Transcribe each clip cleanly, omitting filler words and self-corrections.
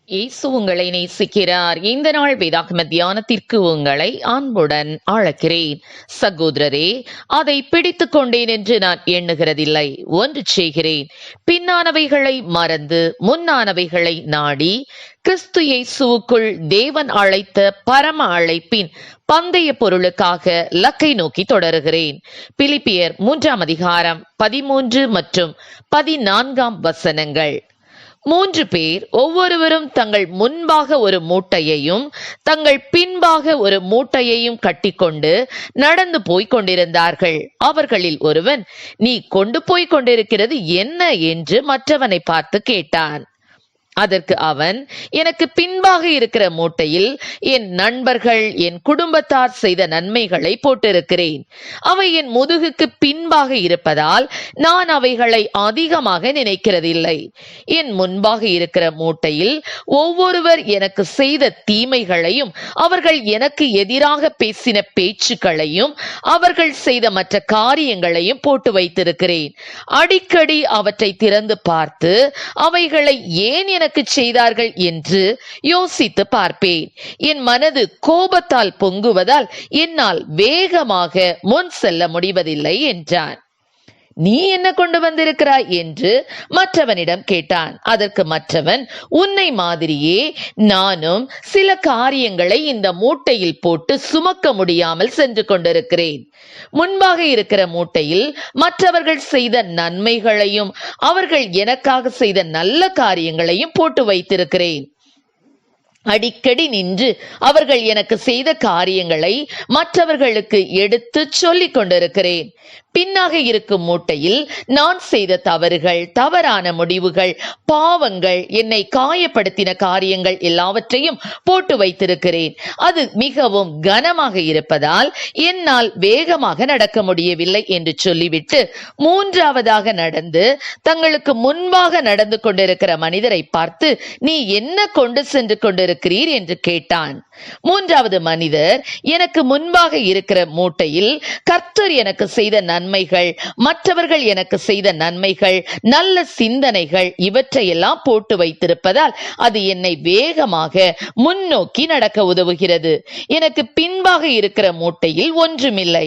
இயேசு உங்களை நேசிக்கிறார். இந்த நாள் வேதாகம தியானத்திற்கு உங்களை அன்புடன் அழைக்கிறேன். சகோதரரே, அதை பிடித்துக் கொண்டேன் என்று நான் எண்ணுகிறதில்லை. ஒன்று செய்கிறேன், பின்னானவைகளை மறந்து முன்னானவைகளை நாடி கிறிஸ்து இயேசுவுக்குள் தேவன் அழைத்த பரம அழைப்பின் பந்தய பொருளுக்காக லக்கை நோக்கி தொடருகிறேன். பிலிப்பியர் 3 அதிகாரம் 13 மற்றும் 14 வசனங்கள். 3 பேர் ஒவ்வொருவரும் தங்கள் முன்பாக ஒரு மூட்டையையும் தங்கள் பின்பாக ஒரு மூட்டையையும் கட்டிக்கொண்டு நடந்து போய்க் கொண்டிருந்தார்கள். அவர்களில் ஒருவன், நீ கொண்டு போய்க் கொண்டிருக்கிறது என்ன என்று மற்றவனை பார்த்து கேட்டான். அதற்கு அவன், எனக்கு பின்பாக இருக்கிற மூட்டையில் என் நண்பர்கள் என் குடும்பத்தார் செய்த நன்மைகளை போட்டிருக்கிறேன். அவை என் முதுகுக்கு பின்பாக இருப்பதால் நான் அவைகளை அதிகமாக நினைக்கிறதில்லை. என் முன்பாக இருக்கிற மூட்டையில் ஒவ்வொருவர் எனக்கு செய்த தீமைகளையும் அவர்கள் எனக்கு எதிராக பேசின பேச்சுக்களையும் அவர்கள் செய்த மற்ற காரியங்களையும் போட்டு வைத்திருக்கிறேன். அடிக்கடி அவற்றை திறந்து பார்த்து அவைகளை ஏன் எனக்கு செய்தார்கள் என்று யோசித்து பார்ப்பேன். என் மனது கோபத்தால் பொங்குவதால் என்னால் வேகமாக முன் செல்ல முடிவதில்லை என்றான். நீ என்ன கொண்டு வந்திருக்கிறாய் என்று மற்றவனிடம் கேட்டான். அதற்கு மற்றவன், உன்னை மாதிரியே நானும் சில காரியங்களை இந்த மூட்டையில் போட்டு சுமக்க முடியாமல் சென்று கொண்டிருக்கிறேன். முன்பாக இருக்கிற மூட்டையில் மற்றவர்கள் செய்த நன்மைகளையும் அவர்கள் எனக்காக செய்த நல்ல காரியங்களையும் போட்டு வைத்திருக்கிறேன். அடிக்கடி நின்று அவர்கள் எனக்கு செய்த காரியங்களை மற்றவர்களுக்கு எடுத்து சொல்லிக் கொண்டிருக்கிறேன். பின்னாக இருக்கும் மூட்டையில் நான் செய்த தவறுகள், தவறான முடிவுகள், பாவங்கள், என்னை காயப்படுத்தின காரியங்கள் எல்லாவற்றையும் போட்டு வைத்திருக்கிறேன். அது மிகவும் கனமாக இருப்பதால் என்னால் வேகமாக நடக்க முடியவில்லை என்று சொல்லிவிட்டு 3ஆவதாக நடந்து தங்களுக்கு முன்பாக நடந்து கொண்டிருக்கிற மனிதரை பார்த்து, நீ என்ன கொண்டு சென்று கொண்டிருக்கிறீர் என்று கேட்டான். 3வது மனிதர், எனக்கு முன்பாக இருக்கிற மூட்டையில் கர்த்தர் எனக்கு செய்த நன்மைகள், மற்றவர்கள் எனக்கு செய்த நன்மைகள், நல்ல சிந்தனைகள் இவற்றையெல்லாம் போட்டு வைத்திருப்பதால் அது என்னை வேகமாக முன்னோக்கி நடக்க உதவுகிறது. எனக்கு பின்பாக இருக்கிற மூட்டையில் ஒன்றுமில்லை.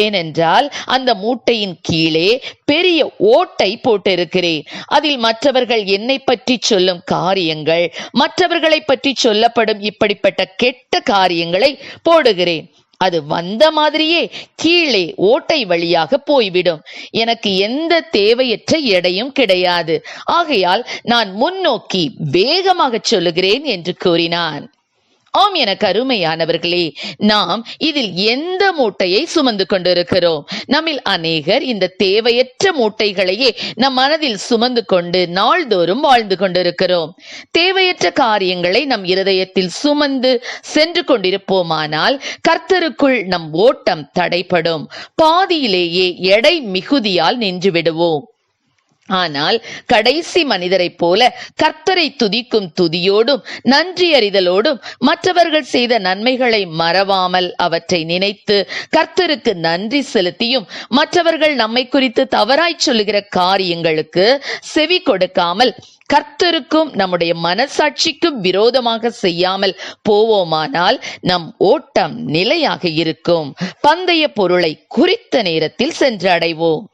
ஏனென்றால் அந்த மூட்டையின் கீழே பெரிய ஓட்டை போட்டிருக்கிறேன். அதில் மற்றவர்கள் என்னை பற்றி சொல்லும் காரியங்கள், மற்றவர்களை பற்றி சொல்லப்படும் இப்படிப்பட்ட கெட்ட காரியங்களை போடுகிறேன். அது வந்த மாதிரியே கீழே ஓட்டை வழியாக போய்விடும். எனக்கு எந்த தேவையற்ற எடையும் கிடையாது. ஆகையால் நான் முன்னோக்கி வேகமாக சொல்லுகிறேன் என்று கூறினான். ஆம், எனக்கு அருமையானவர்களே, நாம் இதில் எந்த மூட்டையை சுமந்து கொண்டிருக்கிறோம்? நம்மில் அநேகர் இந்த தேவையற்ற மூட்டைகளையே நம் மனதில் சுமந்து கொண்டு நாள்தோறும் வாழ்ந்து கொண்டிருக்கிறோம். தேவையற்ற காரியங்களை நம் இருதயத்தில் சுமந்து சென்று கொண்டிருப்போமானால் கர்த்தருக்குள் நம் ஓட்டம் தடைப்படும். பாதியிலேயே எடை மிகுதியால் நின்று விடுவோம். ஆனால் கடைசி மனிதரை போல கர்த்தரை துதிக்கும் துதியோடும் நன்றி அறிதலோடும் மற்றவர்கள் செய்த நன்மைகளை மறவாமல் அவற்றை நினைத்து கர்த்தருக்கு நன்றி செலுத்தியும் மற்றவர்கள் நம்மை குறித்து தவறாய் சொல்லுகிற காரியங்களுக்கு செவி கொடுக்காமல் கர்த்தருக்கும் நம்முடைய மனசாட்சிக்கும் விரோதமாக செய்யாமல் போவோமானால் நம் ஓட்டம் நிலையாக இருக்கும். பந்தய பொருளை குறித்த நேரத்தில் சென்று அடைவோம்.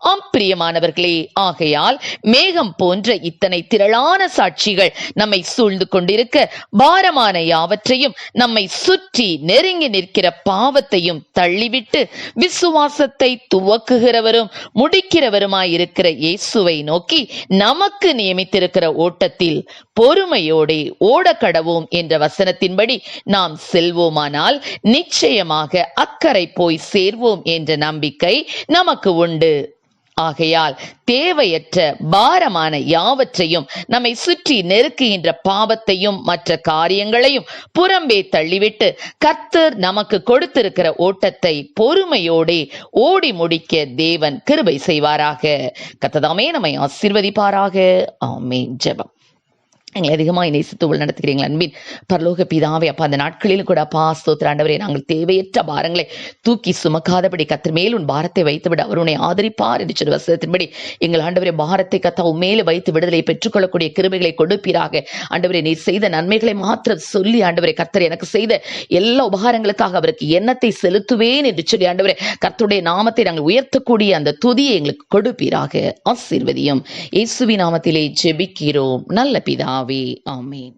ஆம் பிரியமானவர்களே, ஆகையால் மேகம் போன்ற இத்தனை திரளான சாட்சிகள் நம்மை சூழ்ந்து கொண்டிருக்க பாரமான யாவற்றையும் நம்மை சுற்றி நெருங்கி நிற்கிற பாவத்தையும் தள்ளிவிட்டு விசுவாசத்தை துவக்குகிறவரும் முடிக்கிறவருமாயிருக்கிற இயேசுவை நோக்கி நமக்கு நியமித்திருக்கிற ஓட்டத்தில் பொறுமையோடே ஓடக்கடவோம் என்ற வசனத்தின்படி நாம் செல்வோமானால் நிச்சயமாக அக்கறை போய் சேர்வோம் என்ற நம்பிக்கை நமக்கு உண்டு. ஆகையால் தேவையற்ற பாரமான யாவற்றையும் நம்மை சுற்றி நெருக்குகின்ற பாவத்தையும் மற்ற காரியங்களையும் புறம்பே தள்ளிவிட்டு கர்த்தர் நமக்கு கொடுத்திருக்கிற ஓட்டத்தை பொறுமையோடே ஓடி முடிக்க தேவன் கிருபை செய்வாராக. கர்த்தர் தாமே நம்மை ஆசீர்வதிப்பாராக. ஆமென். ஜெபம். எங்களை அதிகமாக நேசித்து நடத்துகிறீங்க அன்பின் பரலோக பிதாவே. அப்பா, அந்த நாட்களிலும் கூட அப்பா ஸ்தோத்திர ஆண்டவரே, நாங்கள் தேவையற்ற பாரங்களை தூக்கி சுமக்காதபடி கத்தர் மேல் உன் பாரத்தை வைத்துவிட அவர் உன்னை ஆதரிப்பார் என்று சொல்லி வசனத்தின்படி எங்கள் ஆண்டவரே பாரத்தை கத்த உண்மையிலே வைத்து விடுதலை பெற்றுக்கொள்ளக்கூடிய கிருபைகளை கொடுப்பீராக. ஆண்டவரே, நீ செய்த நன்மைகளை மாத்திரம் சொல்லி ஆண்டவரே கத்தர் எனக்கு செய்த எல்லா உபகாரங்களுக்காக அவருக்கு எண்ணத்தை செலுத்துவேன் என்று சொல்லி ஆண்டவரே கர்த்தருடைய நாமத்தை நாங்கள் உயர்த்தக்கூடிய அந்த துதியை எங்களுக்கு கொடுப்பீராக. ஆசீர்வதியும். இயேசுவின் நாமத்திலே ஜெபிக்கிறோம் நல்ல பிதாவே. ஆமென்.